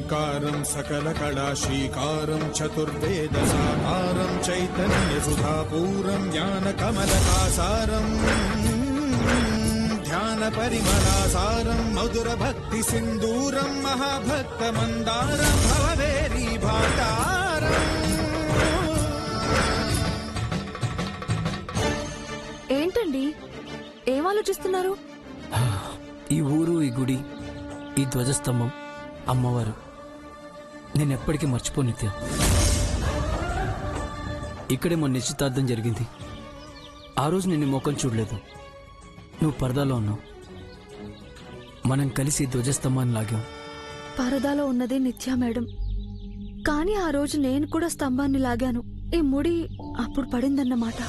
ఓంకారం సకల కళా శ్రీకారం చతుర్వేద సాకారం చైతన్య సుధాపూరం జ్ఞాన కమలకాసారం ధ్యాన పరిమళాసారం మధుర భక్తి సింధూరం మహాభక్త మందారం భవవేరీ భాటారం. ఏంటండి ఏం ఆలోచిస్తున్నారు? ఈ ఊరు, ఈ గుడి, ఈ ధ్వజస్తంభం, అమ్మవారు నేనెప్పటికీ మర్చిపోను నిత్య. ఇక్కడే మన నిశ్చితార్థం జరిగింది. ఆ రోజు నేను ముఖం చూడలేదు, నువ్వు పరదాలో ఉన్నావు. మనం కలిసి ధ్వజస్తంభాన్ని లాగాం. పరదాలో ఉన్నదే నిత్య మేడం, కానీ ఆ రోజు నేను కూడా స్తంభాన్ని లాగాను. ఈ ముడి అప్పుడు పడిందన్నమాట.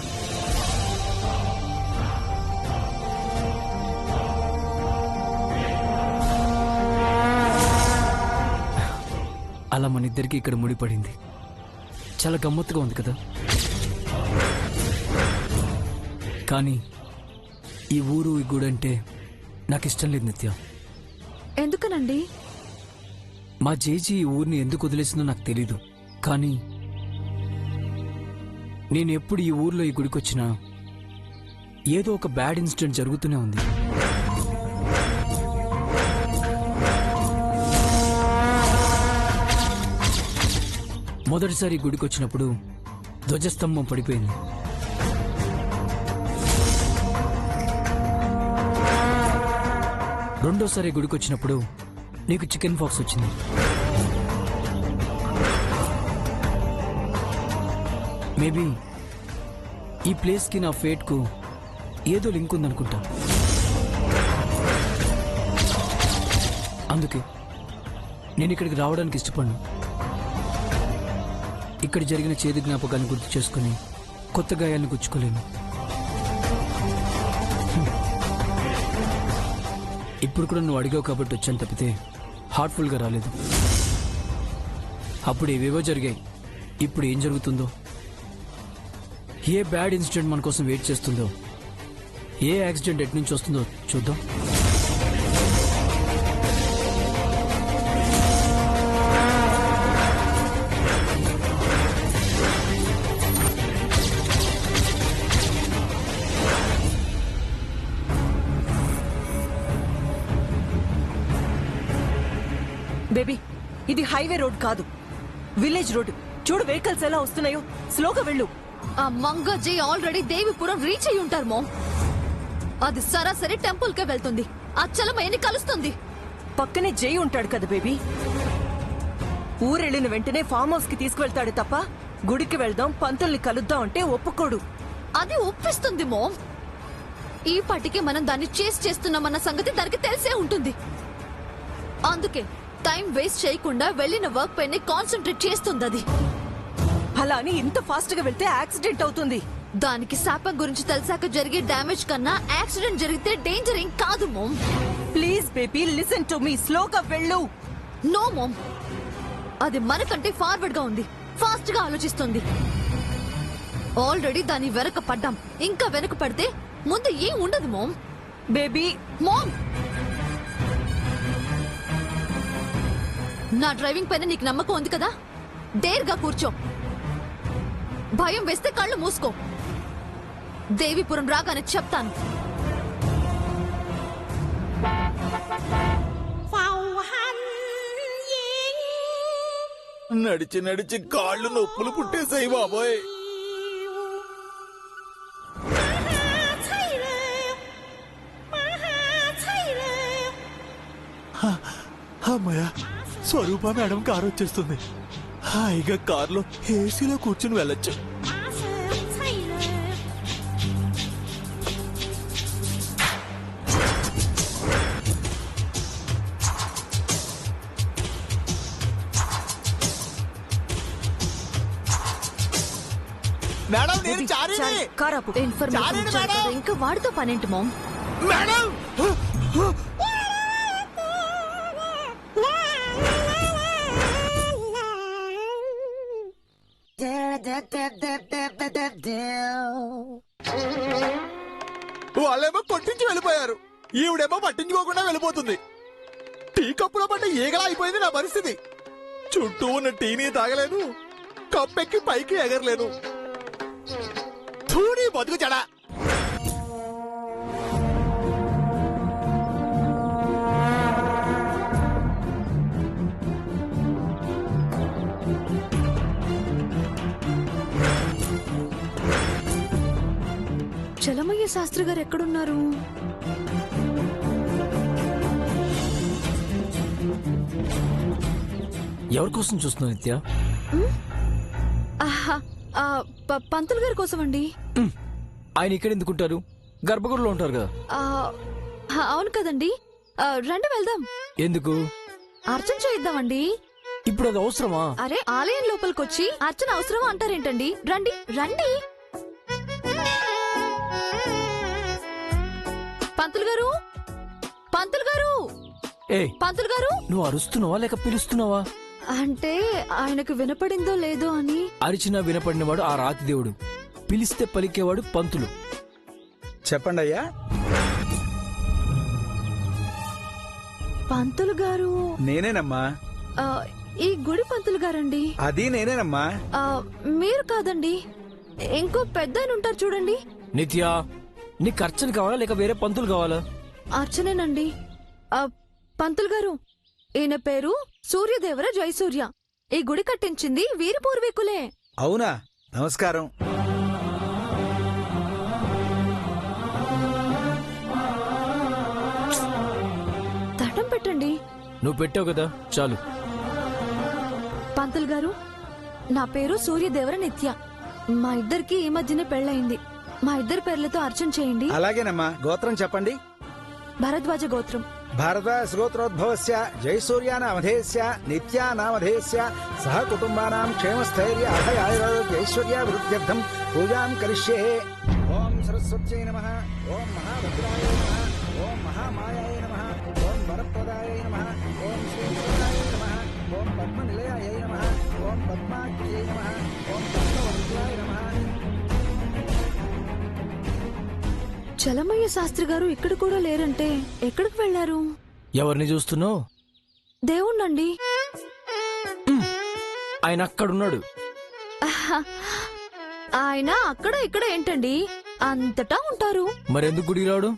అలా మన ఇద్దరికి ఇక్కడ ముడిపడింది. చాలా గమ్మత్తుగా ఉంది కదా. కానీ ఈ ఊరు, ఈ గుడి అంటే నాకు ఇష్టం లేదు నిత్య. ఎందుకనండి? మా జేజీ ఈ ఊరిని ఎందుకు వదిలేసిందో నాకు తెలీదు. కానీ నేను ఎప్పుడు ఈ ఊర్లో, ఈ గుడికి వచ్చినా ఏదో ఒక బ్యాడ్ ఇన్సిడెంట్ జరుగుతూనే ఉంది. మొదటిసారి గుడికి వచ్చినప్పుడు ధ్వజస్తంభం పడిపోయింది. రెండోసారి గుడికి వచ్చినప్పుడు నీకు చికెన్ పాక్స్ వచ్చింది. మేబీ ఈ ప్లేస్కి, నా ఫేట్కు ఏదో లింక్ ఉందనుకుంటా. అందుకే నేను ఇక్కడికి రావడానికి ఇష్టపడను. ఇక్కడ జరిగిన చేదు జ్ఞాపకాన్ని గుర్తు చేసుకుని కొత్త గాయాన్ని గుచ్చుకోలేను. ఇప్పుడు కూడా నువ్వు అడిగావు కాబట్టి వచ్చాను తప్పితే హార్ట్ఫుల్గా రాలేదు. అప్పుడు ఏవేవో జరిగాయి. ఇప్పుడు ఏం జరుగుతుందో, ఏ బ్యాడ్ ఇన్సిడెంట్ మన కోసం వెయిట్ చేస్తుందో, ఏ యాక్సిడెంట్ ఎటు నుంచి వస్తుందో చూద్దాం. బేబీ, ఇది హైవే రోడ్ కాదు, విలేజ్ రోడ్. చూడు వెహికల్స్ ఎలా వస్తున్నాయో. స్లోగా వెళ్ళు. ఆ మంగజీ ఆల్రెడీ దేవిపురం రీచ్ అయి ఉంటారు మోమ్. అది సరాసరి టెంపుల్ కే వెళ్తుంది. అచ్చలమయ్యని కలుస్తుంది. పక్కనే జై ఉంటాడు కదా బేబీ. ఊరెళ్ళిన వెంటనే ఫామ్ హౌస్ కి తీసుకువెళ్తాడు తప్ప గుడికి వెళ్దాం, పంతుల్ని కలుద్దాం అంటే ఒప్పుకోడు. అది ఒప్పిస్తుంది మోమ్. ఈ పాటికి మనం దాన్ని చేస్ చేస్తున్నామన్న సంగతి దానికి తెలిసే ఉంటుంది. అందుకే టైం వేస్ట్ చేయకుండా వెళ్ళిన వర్క్ పైన కాన్సన్ట్రేట్ చేస్తుంది. అది అలా అని ఇంత ఫాస్ట్ గా వెళ్తే యాక్సిడెంట్ అవుతుంది. దానికి శాపం గురించి తెలిసాక జరిగే డ్యామేజ్ కన్నా యాక్సిడెంట్ జరిగితే డేంజర్ ఏం కాదు mom. Please baby, listen to me. స్లోగా వెళ్ళు. నో మోమ్, అది మనకంటే ఫార్వర్డ్ గా ఉంది. ఫాస్ట్ గా ఆలోచిస్తుంది. ఆల్రెడీ దాని వెనక పడ్డాం. ఇంకా వెనక పడితే ముందు ఏం ఉండదు మోమ్. బేబీ, మోమ్, నా డ్రైవింగ్ పైన నీకు నమ్మకం ఉంది కదా. డేర్గా కూర్చో. భయం వేస్తే కళ్ళు మూసుకో. దేవిపురం రాగానే చెప్తాను. నడిచి నడిచి కాళ్ళు నొప్పులు పుట్టేసాయి బాబోయ్. అమ్మయ్యా, స్వరూప మేడం కారు వచ్చేస్తుంది. హాయిగా కారులో ఏసీలో కూర్చుని వెళ్ళొచ్చు. మేడం, నేను చారీని. కారాపు. ఇన్ఫర్మేషన్ ఇచ్చారు కదా, ఇంకా వాడితో పనేంటి మోమ్? మేడం, వాళ్ళేమో కొట్టించి వెళ్ళిపోయారు. ఈవిడేమో పట్టించుకోకుండా వెళ్ళిపోతుంది. టీ కప్పులో పట్ట ఈగలా అయిపోయింది నా పరిస్థితి. చుట్టూ ఉన్న టీని తాగలేను, కప్పెక్కి పైకి ఎగరలేను. చూడి బతుకు చెడా. చలమయ్య శాస్త్రి గారు ఎక్కడున్నారు? ఎవరి కోసం చూస్తున్నావు నిత్య? ఆహా, పంతులు గారి కోసం అండి. ఆయన ఇక్కడ ఎందుకుంటారు? గర్భగుడిలో ఉంటారు కదా. అవును కదండి. రండి వెళ్దాం. ఎందుకు? అర్చన చేయిద్దామండి. ఇప్పుడు అది అవసరమా? అరే, ఆలయం లోపలికొచ్చి అర్చన అవసరమా అంటారేంటండి? రండి రండి. పంతులు గారు, పంతులు గారు, ఏ పంతులు గారు. నువ్వు అరుస్తున్నావా లేక పిలుస్తున్నావా? అంటే ఆయనకు వినపడిందో లేదో అని. అరిచినా వినపడినవాడు ఆ రాతి దేవుడు, పిలిస్తే పలికేవాడు పంతులు. చెప్పండి అయ్యా. పంతులు గారు నేనేనమ్మా. ఆ, ఈ గుడి పంతులు గారండి. అది నేనేనమ్మా. మీరు కాదండి, ఇంకో పెద్ద ఆయన ఉంటారు చూడండి. నిత్య, నీకు అర్చన కావాలా లేక వేరే పంతులు కావాలా? అర్చనేనండి. పంతులు గారు, ఈయన పేరు సూర్యదేవర జయసూర్య. ఈ గుడి కట్టించింది వీరి పూర్వీకులే. అవునా? నమస్కారం. దండం పెట్టండి. నువ్వు పెట్టావు కదా, చాలు. పంతులు గారు, నా పేరు సూర్యదేవర నిత్య. మా ఇద్దరికి ఈ మధ్యనే పెళ్ళయింది. మా ఇద్దరి పేర్లతో అర్చన చేయండి. అలాగేనమ్మా. గోత్రం చెప్పండి. భరద్వాజ గోత్రం. భారద్వాజ గోత్రోద్భవస్య జయసూర్యానామధేయస్య నిత్యానామధేయస్య సహ కుటుంబానాం క్షేమస్థైర్య అభయాయురైశ్వర్య వృద్ధ్యర్థం పూజాం కరిష్యే. ఓం సరస్వత్యై నమః. ఓం మహాభద్రాయ నమః. ఓం మహామాయాయ నమః. ఓం వరప్రదాయ నమః. ఓం శ్రీకృష్ణాయ నమః. ఓం పద్మనిలయాయ నమః. ఓం పద్మాఖ్యై నమః. ఓం పద్మవర్గాయ నమః. చలమయ్య శాస్త్రి గారు ఇక్కడ కూడా లేరంటే ఎక్కడికి వెళ్లారు? ఎవరిని చూస్తున్నావు? దేవుణ్ణండి. ఆయన అక్కడున్నాడు. ఆయన అక్కడ ఇక్కడ ఏంటండి, అంతటా ఉంటారు. మరెందుకు గుడికి రాడు?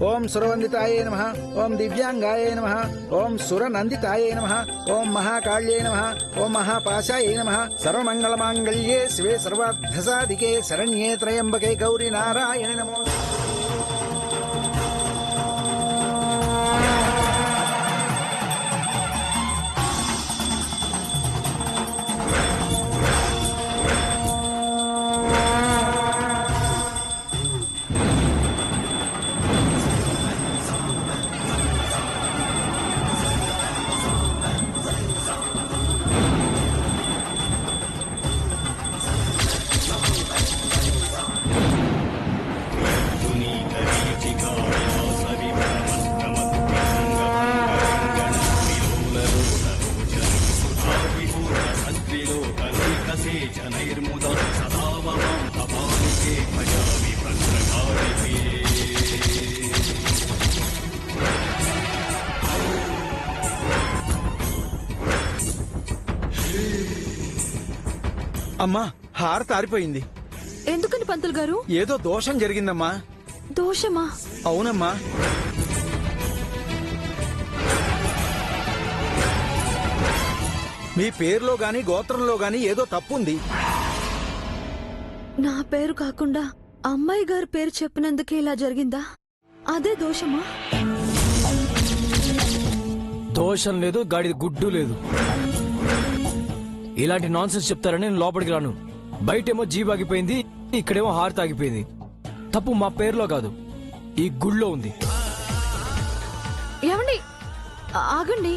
ఓం సురవందితాయ నమః. ఓం దివ్యాంగాయ నమః. ఓం సురనందితాయ నమః. ఓం మహాకాళ్యై నమః. ఓం మహాపాశాయ నమః. సర్వమంగళమాంగళ్యే శివే సర్వార్థసాధికే శరణ్యే త్రయంబకే గౌరీ నారాయణి నమో. అమ్మా, హారతి ఆరిపోయింది. ఎందుకని పంతులు గారు? ఏదో దోషం జరిగిందమ్మా. దోషమా? అవునమ్మా. మీ పేరులో గాని గోత్రంలో గాని ఏదో తప్పుంది. నా పేరు కాకుండా అమ్మాయి గారి పేరు చెప్పినందుకే ఇలా జరిగిందా? అదే దోషమా? దోషం లేదు, గాడిద గుడ్డు లేదు. ఇలాంటి నాన్సెన్స్ చెప్తారని నేను లోపలికి రాను. బయటేమో జీబ్ ఆగిపోయింది, ఇక్కడేమో హారతి ఆగిపోయింది. తప్పు మా పేరులో కాదు, ఈ గుళ్ళో ఉంది. ఏమండి, ఆగండి.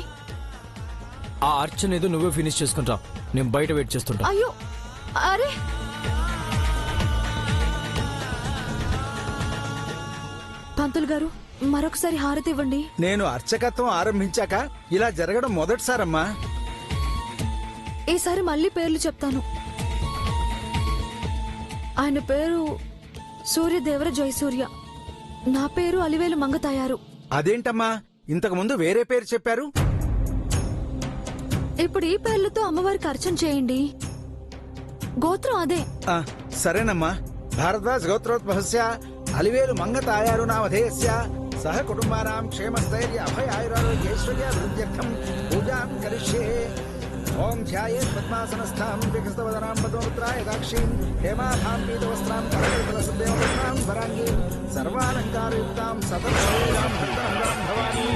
ఆ అర్చన ఏదో నువ్వే ఫినిష్ చేసుకుంటా, నేను బయట వెయిట్ చేస్తుంటా. అయ్యో, అరే పంతులు గారు, మరొకసారి హారతి ఇవ్వండి. నేను అర్చకత్వం ఆరంభించాక ఇలా జరగడం మొదటిసారమ్మా. ఈసారి మళ్ళీ పేర్లు చెప్తాను. ఆయన పేరు సూర్యదేవర జయసూర్య. నా పేరు అలివేలు మంగ తయారు. అదేంటమ్మా, ఇంతకు ముందు వేరే పేరు చెప్పారు. ఇప్పుడు ఈ పేర్లతో అమ్మవారికి అర్చన చేయండి. గోత్రం అదే. ఆ, సరేనమ్మా. భారద్వాజ్ గోత్రోద్భవస్య అలివేలు మంగ తాయారు నామధేయస్య సహ కుటుంబానాం క్షేమస్థైర్య అభయ ఆయురారోగ్యైశ్వర్య వృద్ధ్యర్థం పూజాం కరిష్యే. ఓం ధ్యాయేత్ పద్మాసనస్థాం వికసితవదనాం పద్మపుత్రాయ దాక్షీం హేమాభాం పీతవస్త్రాం కరకలితలసుదేవపత్రాం వరాంగీం సర్వాలంకారయుక్తాం సతతం శరీరాం భక్తహరాం భవానీ.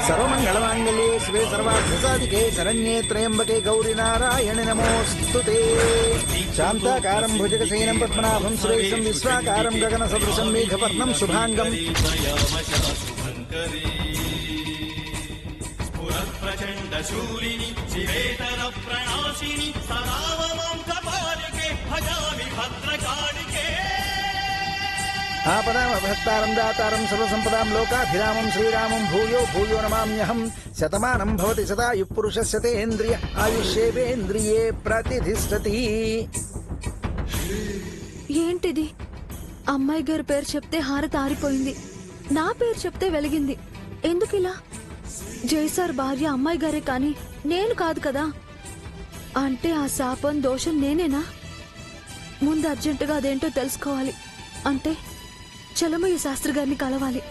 సర్వమంగళమాంగళ్యే శివే సర్వార్థసాధికే శరణ్యే త్రయంబకే గౌరీ నారాయణి నమోస్తుతే. శాంతాకారం భుజగశయనం పద్మనాభం సురేశం విశ్వాకారం గగన సదృశం మేఘపర్ణం శుభాంగం. ప్రచండ శూలిని చిరేతర ప్రణాశిని సదావమాం కపాలికే భజామి భద్రకాళికే. ఆపదామభక్తారం దాతారం సర్వసంపదాం లోకాభిరామం శ్రీరామం భూయో భూయో నమామ్యహం. శతమానం భవతి శతాయు పురుషస్య తేంద్రియ ఆయుష్యేవేంద్రియే ప్రతిధిష్టతి. ఏంటిది? అమ్మాయి గారి పేరు చెప్తే హారతి ఆరిపోయింది, నా పేరు చెప్తే వెలిగింది. ఎందుకిలా? జైసార్ భార్య అమ్మాయి గారే కాని నేను కాదు కదా. అంటే ఆ శాపం దోషం నేనేనా? ముందు అర్జెంటుగా అదేంటో తెలుసుకోవాలి. అంటే చలమయ్య శాస్త్రి గారిని కలవాలి.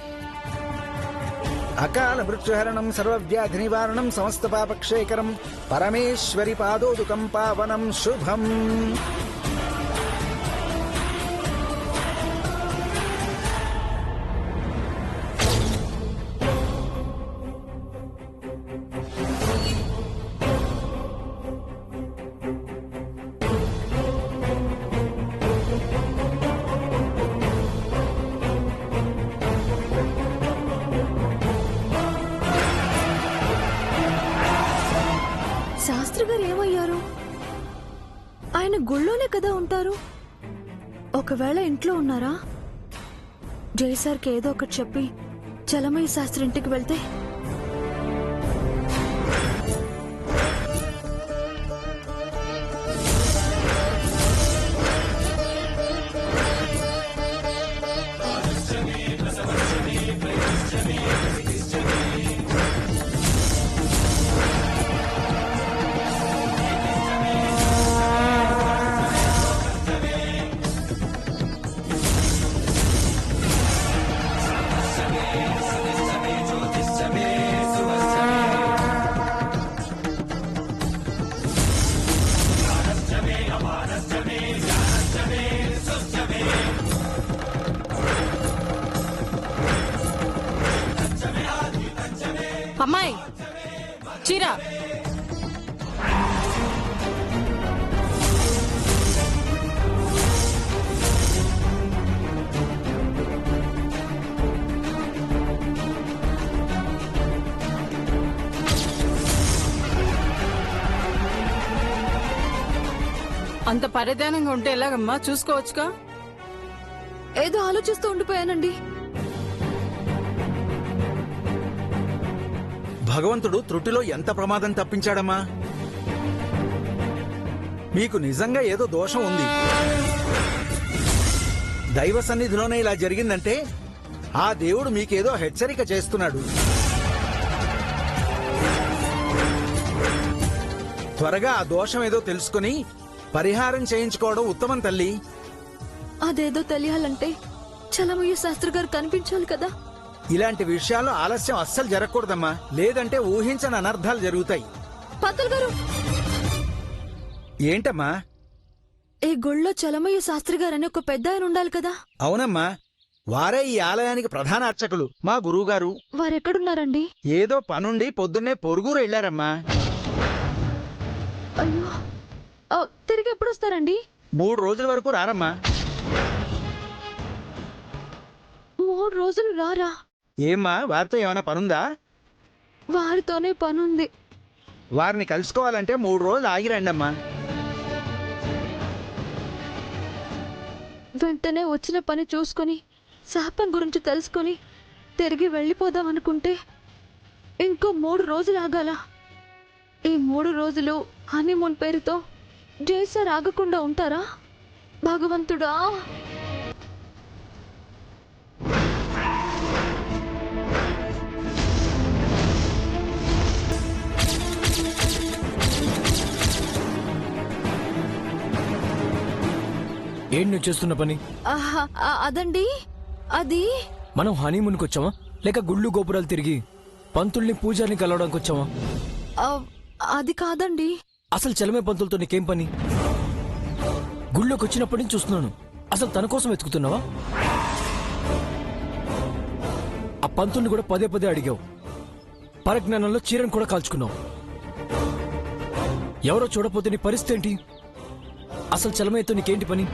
అకాల మృత్యుహరణం సర్వవ్యాధి నివారణం సమస్త పాపక్షేకరం పరమేశ్వరి పాదోదుకం పావనం శుభం. శాస్త్రి గారు ఏమయ్యారు? ఆయన గుళ్ళోనే కదా ఉంటారు. ఒకవేళ ఇంట్లో ఉన్నారా? జైసార్కి ఏదో ఒకటి చెప్పి చలమయ్య శాస్త్రి ఇంటికి వెళ్తే. అమ్మాయి చీర. అంత పరిధానంగా ఉంటే ఎలాగమ్మా? చూసుకోవచ్చుగా. ఏదో ఆలోచిస్తూ ఉండిపోయానండి. భగవంతుడు త్రుటిలో ఎంత ప్రమాదం తప్పించాడమ్మా. మీకు నిజంగా ఏదో దోషం ఉంది. దైవ సన్నిధిలోనే ఇలా జరిగిందంటే ఆ దేవుడు మీకేదో హెచ్చరిక చేస్తున్నాడు. త్వరగా ఆ దోషం ఏదో తెలుసుకుని పరిహారం చేయించుకోవడం ఉత్తమం తల్లి. అదేదో తెలియాలంటే చలమయ్య శాస్త్రి గారు కనిపించాలి కదా. ఇలాంటి విషయాల్లో ఆలస్యం అస్సలు జరగకూడదమ్మా, లేదంటే ఊహించని అనర్థాలు జరుగుతాయి. పంతులు గారు, ఏంటమ్మా? ఈ గుళ్ళో చలమయ్య శాస్త్రి గారని ఒక పెద్ద ఆయన ఉండాలి కదా. అవునమ్మా, వారే ఈ ఆలయానికి ప్రధాన అర్చకులు, మా గురువుగారు. వారెక్కడున్నారండి? ఏదో పనుండి పొద్దున్నే పొరుగురు వెళ్లారమ్మా. అయ్యో, తిరిగి ఎప్పుడు వస్తారండి? 3 రోజుల వరకు రారమ్మా. 3 రోజులు రారా? ఏమ్మా, వారితో ఏమైనా పనుందా? వారితోనే పనుంది. వారిని కలుసుకోవాలంటే 3 రోజులు ఆగిరండమ్మా. వెంటనే వచ్చిన పని చూసుకుని శాపం గురించి తెలుసుకుని తిరిగి వెళ్ళిపోదాం అనుకుంటే ఇంకో 3 రోజులు ఆగాల. ఈ 3 రోజులు హనీమూన్ పేరుతో జై సార్ ఆగకుండా ఉంటారా? భగవంతుడా. ఏంటి నువ్వు చేస్తున్న పని? అదండి, అది మనం హనీమూన్కి వచ్చామా లేక గుళ్ళు గోపురాలు తిరిగి పంతుల్ని పూజారిని కలవడానికి వచ్చామా? ఆ, అది కాదండి. అసలు చలమే పంతులతో నీకేం పని? గుళ్ళోకి వచ్చినప్పటి నుంచి చూస్తున్నాను. అసలు తన కోసం వెతుకుతున్నావా? ఆ పంతుల్ని కూడా పదే పదే అడిగావు. పరజ్ఞానంలో చీరను కూడా కాల్చుకున్నావు. ఎవరో చూడపోతే నీ పరిస్థితి ఏంటి? అసలు చలమయ్యతో నీకేంటి పని?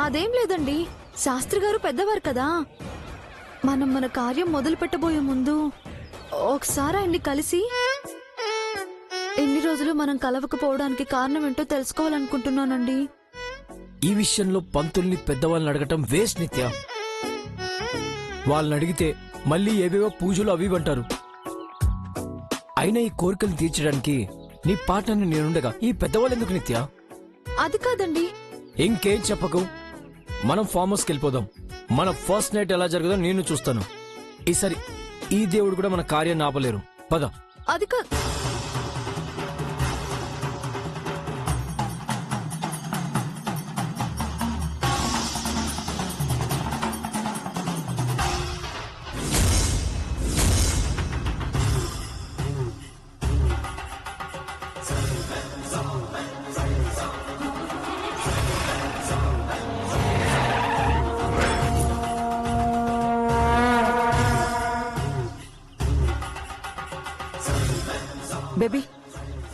అదేం లేదండి, శాస్త్రి గారు పెద్దవారు కదా. మనం మన కార్యం మొదలు పెట్టబోయే ముందు ఒకసారి ఆయన్ని కలిసి ఎన్ని రోజులు మనం కలవకపోవడానికి కారణం ఏంటో తెలుసుకోవాలనుకుంటున్నానండి. ఈ విషయంలో పంతుల్ని పెద్దవాళ్ళని అడగటం వేస్ట్ నిత్య. వాళ్ళని అడిగితే మళ్ళీ ఏవేవో పూజలు అవి అంటారు. అయినా ఈ కోరికలు తీర్చడానికి నీ పార్ట్నర్ని నేనుండగా ఈ పెద్దవాళ్ళు ఎందుకు నిత్య? అది కాదండి. ఇంకేం చెప్పకు, మనం ఫామ్ హౌస్కి వెళ్ళిపోదాం. మన ఫస్ట్ నైట్ ఎలా జరగదో నేను చూస్తాను. ఈసారి ఈ దేవుడు కూడా మన కార్యాన్ని ఆపలేరు. పద. అది కాదు. బేబీ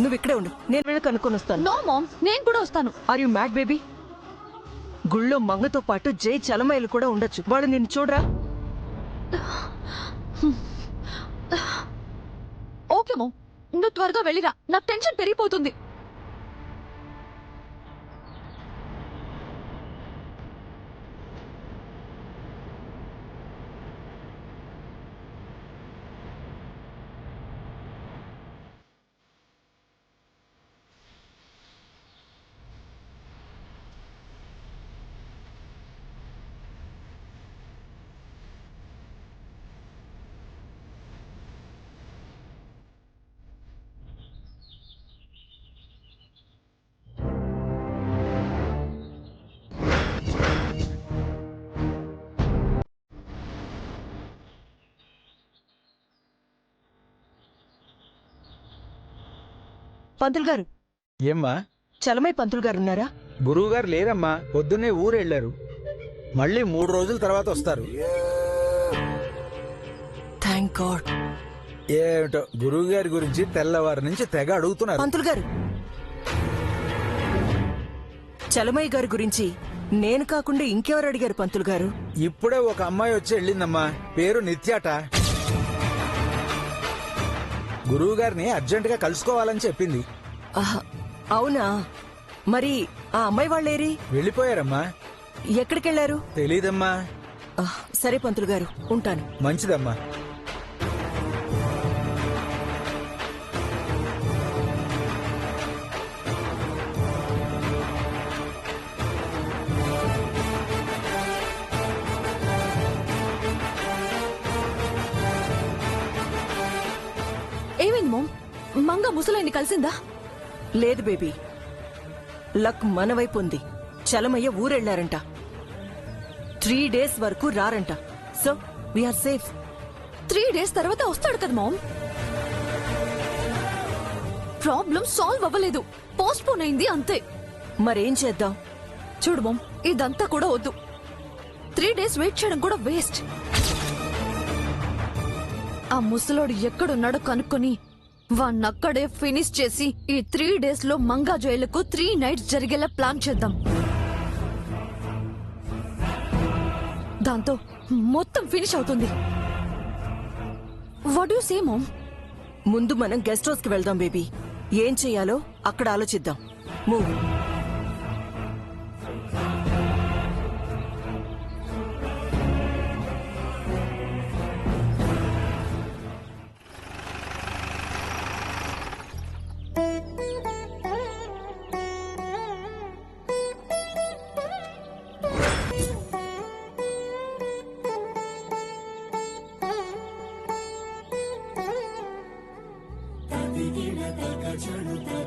నువ్వు ఇక్కడే ఉండు, నేను వెళ్ళి కనుక్కొని వస్తాను. నో మామ్, నేను కూడా వస్తాను. Are you mad baby? గుళ్ళో మంగతో పాటు జై చలమయ్యలు కూడా ఉండొచ్చు. వాడు నిన్ను చూడరా? ఓకే మామ్, నువ్వు త్వరగా వెళ్ళిరా, నాకు టెన్షన్ పెరిగిపోతుంది. పంతులు గారు, ఏమ్మా? చలమయ్య పంతులు గారు ఉన్నారా? గురువు గారు లేరమ్మా, పొద్దున్నే ఊరు వెళ్ళారు. మళ్ళీ 3 రోజుల తర్వాత వస్తారు. Thank God. ఏమిటో గురువు గారి గురించి తెల్లవారి నుంచి తెగ అడుగుతున్నారు. పంతులు గారు, చలమయ్య గారి గురించి నేను కాకుండా ఇంకెవరు అడిగారు పంతులు గారు? ఇప్పుడే ఒక అమ్మాయి వచ్చి వెళ్ళిందమ్మా, పేరు నిత్యాట. గురువు గారిని అర్జెంటుగా కలుసుకోవాలని చెప్పింది. ఆహా, అవునా? మరి ఆ అమ్మాయి వాళ్ళేరి? వెళ్ళిపోయారమ్మా. ఎక్కడికెళ్లారు? తెలీదమ్మా. సరే పంతులు గారు, ఉంటాను. మంచిదమ్మా. ఏమైంది మామ్? మంగ ముసలాయిని కలిసిందా? లేదు బేబీ, లక్ మన వైపు ఉంది. చలమయ్య ఊరెళ్లారంట. 3 days వరకు రారంట. So we are safe. 3 days తర్వాత వస్తాడు కదా మామ్. ప్రాబ్లం సాల్వ్ అవ్వలేదు, పోస్ట్ పోన్ అయింది అంతే. మరేం చేద్దాం? చూడు మామ్, ఇదంతా కూడా వద్దు. 3 days వెయిట్ చేయడం కూడా వేస్ట్. ఆ ముసలోడు ఎక్కడున్నాడో కనుక్కొని వాణ్ణక్కడే ఫినిష్ చేసి ఈ 3 days లో మంగా జైలుకు 3 nights జరిగేలా ప్లాన్ చేద్దాం. దాంతో మొత్తం ఫినిష్ అవుతుంది. What you say mom? ముందు మనం గెస్ట్ హౌస్ కి వెళ్దాం బేబీ. ఏం చెయ్యాలో అక్కడ ఆలోచిద్దాం. మూవ్. క్షణుత